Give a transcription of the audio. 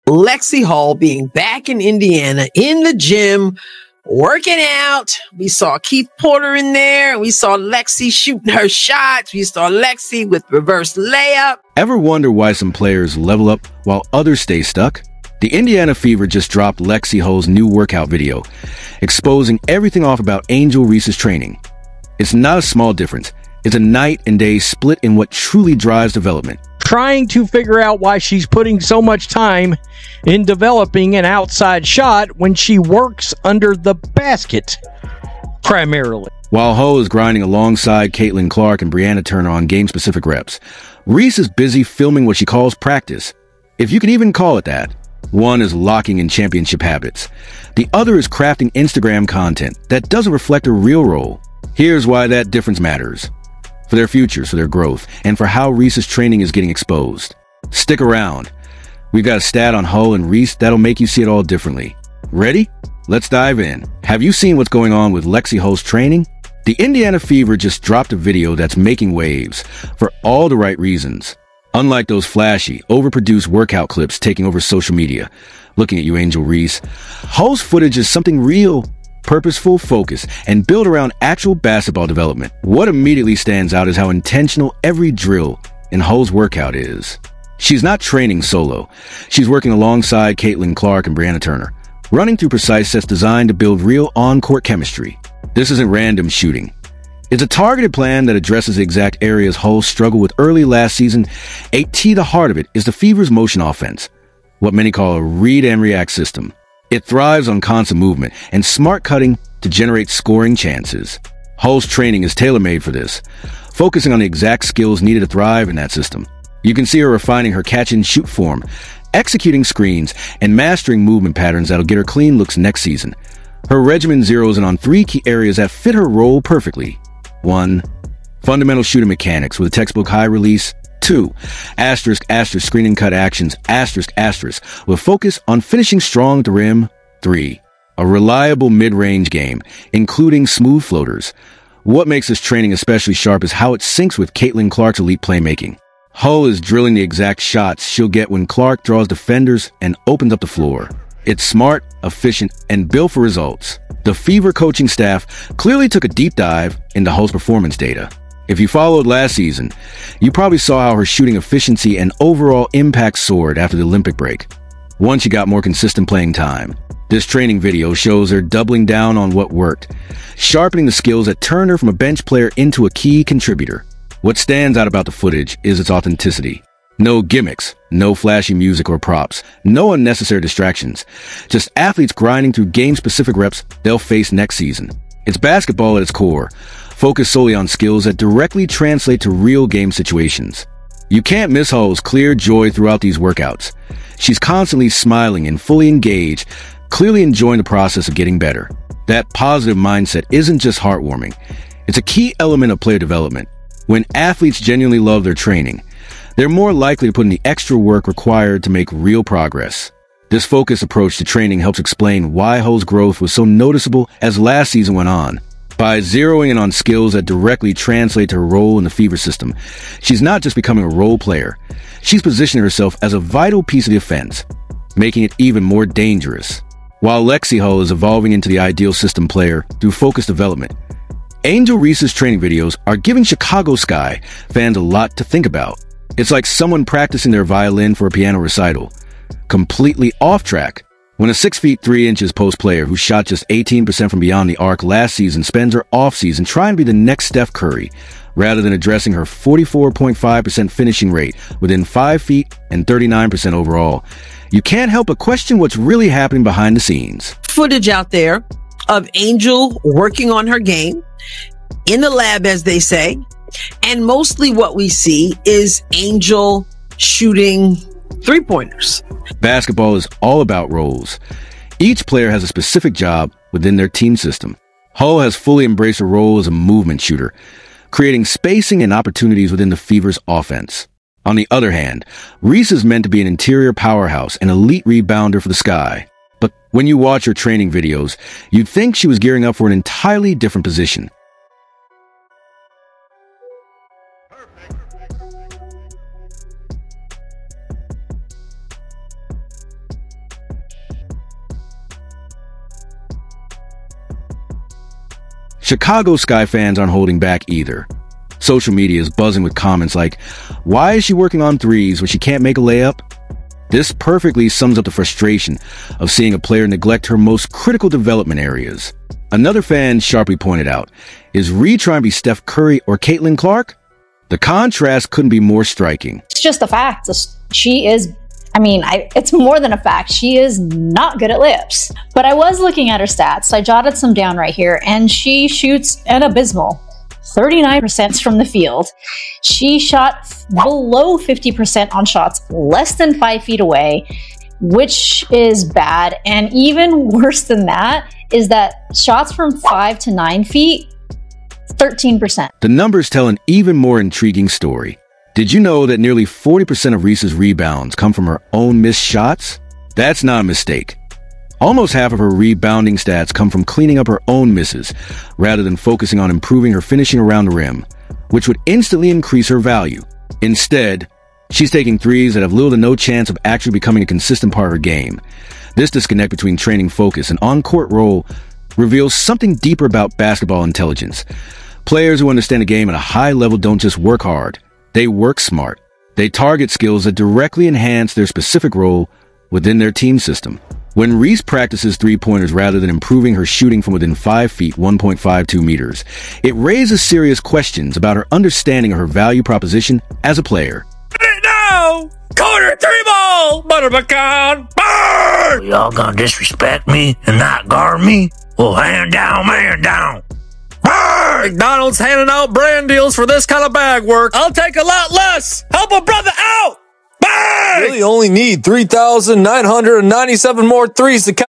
Lexie Hull being back in Indiana in the gym, working out. We saw Keith Porter in there. We saw Lexie shooting her shots. We saw Lexie with reverse layup. Ever wonder why some players level up while others stay stuck? The Indiana Fever just dropped Lexie Hull's new workout video, exposing everything off about Angel Reese's training. It's not a small difference. It's a night and day split in what truly drives development. Trying to figure out why she's putting so much time in developing an outside shot when she works under the basket, primarily. While Hull is grinding alongside Caitlin Clark and Brianna Turner on game-specific reps, Reese is busy filming what she calls practice, if you can even call it that. One is locking in championship habits. The other is crafting Instagram content that doesn't reflect her real role. Here's why that difference matters. For their futures, for their growth, and for how Reese's training is getting exposed. Stick around. We've got a stat on Hull and Reese that'll make you see it all differently. Ready? Let's dive in. Have you seen what's going on with Lexie Hull's training? The Indiana Fever just dropped a video that's making waves for all the right reasons. Unlike those flashy, overproduced workout clips taking over social media. Looking at you, Angel Reese. Hull's footage is something real, purposeful, focused, and built around actual basketball development. What immediately stands out is how intentional every drill in Hull's workout is. She's not training solo. She's working alongside Caitlin Clark and Brianna Turner, running through precise sets designed to build real on-court chemistry. This isn't random shooting. It's a targeted plan that addresses the exact areas Hull struggled with early last season. The heart of it is the Fever's motion offense, what many call a read and react system. It thrives on constant movement and smart cutting to generate scoring chances. Hull's training is tailor-made for this, focusing on the exact skills needed to thrive in that system. You can see her refining her catch-and-shoot form, executing screens, and mastering movement patterns that'll get her clean looks next season. Her regimen zeroes in on 3 key areas that fit her role perfectly. 1. Fundamental shooting mechanics with a textbook high release. 2. Screen and cut actions, with focus on finishing strong at the rim. 3. A reliable mid-range game, including smooth floaters. What makes this training especially sharp is how it syncs with Caitlin Clark's elite playmaking. Hull is drilling the exact shots she'll get when Clark draws defenders and opens up the floor. It's smart, efficient, and built for results. The Fever coaching staff clearly took a deep dive into Hull's performance data. If you followed last season, you probably saw how her shooting efficiency and overall impact soared after the Olympic break, once she got more consistent playing time. This training video shows her doubling down on what worked, sharpening the skills that turned her from a bench player into a key contributor. What stands out about the footage is its authenticity. No gimmicks, no flashy music or props, no unnecessary distractions, just athletes grinding through game-specific reps they'll face next season. It's basketball at its core, focused solely on skills that directly translate to real game situations. You can't miss Hull's clear joy throughout these workouts. She's constantly smiling and fully engaged, clearly enjoying the process of getting better. That positive mindset isn't just heartwarming. It's a key element of player development. When athletes genuinely love their training, they're more likely to put in the extra work required to make real progress. This focused approach to training helps explain why Hull's growth was so noticeable as last season went on. By zeroing in on skills that directly translate to her role in the Fever system, she's not just becoming a role player, she's positioning herself as a vital piece of the offense, making it even more dangerous. While Lexie Hull is evolving into the ideal system player through focused development, Angel Reese's training videos are giving Chicago Sky fans a lot to think about. It's like someone practicing their violin for a piano recital, completely off track. When a 6 feet 3 inches post player who shot just 18% from beyond the arc last season spends her offseason trying to be the next Steph Curry, rather than addressing her 44.5% finishing rate within 5 feet and 39% overall, you can't help but question what's really happening behind the scenes. Footage out there of Angel working on her game, in the lab, as they say, and mostly what we see is Angel shooting three-pointers. Basketball is all about roles. Each player has a specific job within their team system. Hull has fully embraced her role as a movement shooter, creating spacing and opportunities within the Fever's offense. On the other hand, Reese is meant to be an interior powerhouse and elite rebounder for the Sky. But when you watch her training videos, you'd think she was gearing up for an entirely different position. Chicago Sky fans aren't holding back either. Social media is buzzing with comments like, why is she working on threes when she can't make a layup? This perfectly sums up the frustration of seeing a player neglect her most critical development areas. Another fan sharply pointed out, is Reed trying to be Steph Curry or Caitlin Clark? The contrast couldn't be more striking. It's just a fact. She is, it's more than a fact. She is not good at layups. But I was looking at her stats. I jotted some down right here, and she shoots an abysmal 39% from the field. She shot below 50% on shots less than 5 feet away, which is bad. And even worse than that is that shots from 5 to 9 feet, 13%. The numbers tell an even more intriguing story. Did you know that nearly 40% of Reese's rebounds come from her own missed shots? That's not a mistake. Almost half of her rebounding stats come from cleaning up her own misses, rather than focusing on improving her finishing around the rim, which would instantly increase her value. Instead, she's taking threes that have little to no chance of actually becoming a consistent part of her game. This disconnect between training focus and on-court role reveals something deeper about basketball intelligence. Players who understand the game at a high level don't just work hard, they work smart. They target skills that directly enhance their specific role within their team system. When Reese practices three-pointers rather than improving her shooting from within 5 feet, 1.52 meters, it raises serious questions about her understanding of her value proposition as a player. Now, corner three ball, butter pecan, burn! Y'all gonna disrespect me and not guard me? Well, hand down, man down. Burn! McDonald's handing out brand deals for this kind of bag work. I'll take a lot less. Help a brother out. Bang! Really only need 3,997 more threes to count.